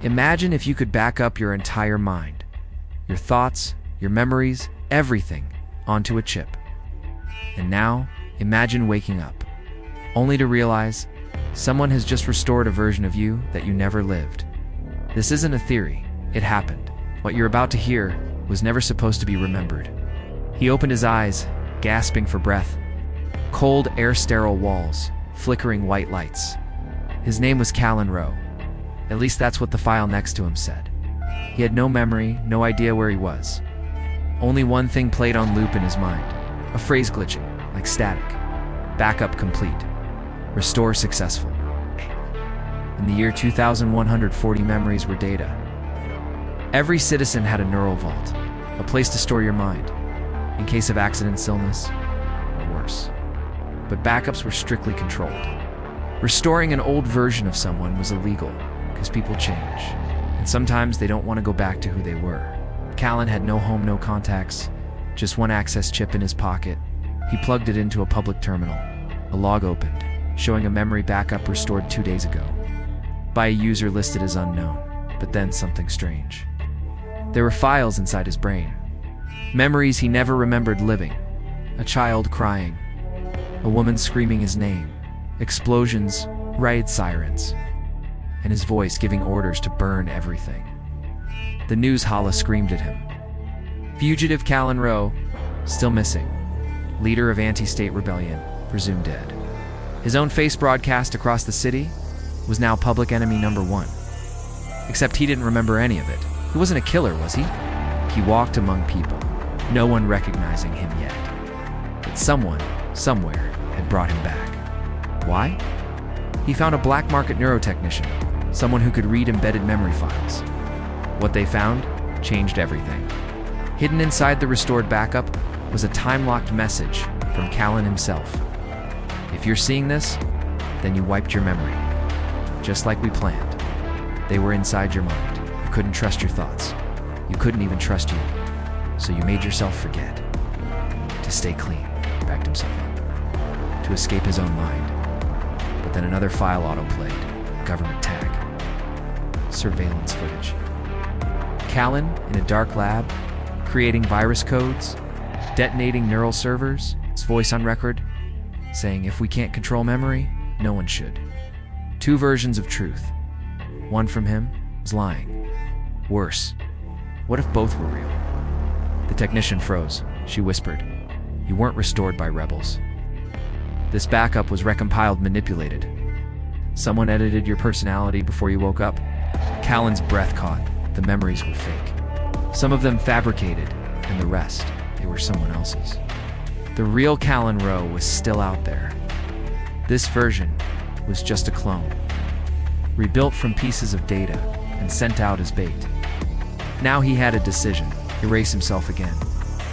Imagine if you could back up your entire mind, your thoughts, your memories, everything, onto a chip. And now, imagine waking up, only to realize someone has just restored a version of you that you never lived. This isn't a theory, it happened. What you're about to hear was never supposed to be remembered. He opened his eyes, gasping for breath. Cold, air-sterile walls, flickering white lights. His name was Callan Rowe. At least that's what the file next to him said. He had no memory, no idea where he was. Only one thing played on loop in his mind, a phrase glitching, like static. Backup complete. Restore successful. In the year 2140, memories were data. Every citizen had a neural vault, a place to store your mind, in case of accidents, illness, or worse. But backups were strictly controlled. Restoring an old version of someone was illegal, because people change, and sometimes they don't want to go back to who they were. Callan had no home, no contacts, just one access chip in his pocket. He plugged it into a public terminal. A log opened, showing a memory backup restored 2 days ago, by a user listed as unknown. But then something strange. There were files inside his brain. Memories he never remembered living. A child crying. A woman screaming his name. Explosions, riot sirens. And his voice giving orders to burn everything. The news holla screamed at him. Fugitive Callan Rowe, still missing. Leader of anti-state rebellion, presumed dead. His own face broadcast across the city was now public enemy number 1. Except he didn't remember any of it. He wasn't a killer, was he? He walked among people, no one recognizing him yet. But someone, somewhere, had brought him back. Why? He found a black market neurotechnician, someone who could read embedded memory files. What they found changed everything. Hidden inside the restored backup was a time-locked message from Callan himself. If you're seeing this, then you wiped your memory. Just like we planned. They were inside your mind. You couldn't trust your thoughts. You couldn't even trust you. So you made yourself forget. To stay clean, backed himself up. To escape his own mind. But then another file auto-played. Government tag. Surveillance footage. Callan in a dark lab, creating virus codes, detonating neural servers, his voice on record, saying if we can't control memory, no one should. 2 versions of truth. One from him was lying. Worse, what if both were real? The technician froze. She whispered, "You weren't restored by rebels. This backup was recompiled, manipulated. Someone edited your personality before you woke up." Callan's breath caught. The memories were fake. Some of them fabricated, and the rest, they were someone else's. The real Callan Rowe was still out there. This version was just a clone, rebuilt from pieces of data and sent out as bait. Now he had a decision: erase himself again,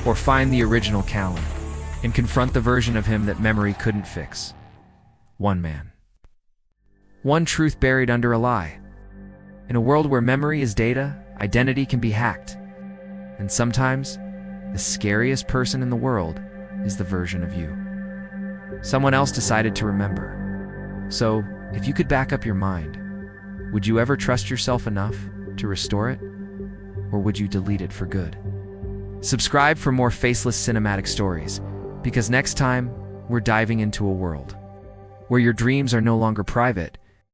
or find the original Callan and confront the version of him that memory couldn't fix. One man. One truth buried under a lie. In a world where memory is data, identity can be hacked. And sometimes, the scariest person in the world is the version of you someone else decided to remember. So, if you could back up your mind, would you ever trust yourself enough to restore it? Or would you delete it for good? Subscribe for more faceless cinematic stories, because next time, we're diving into a world where your dreams are no longer private,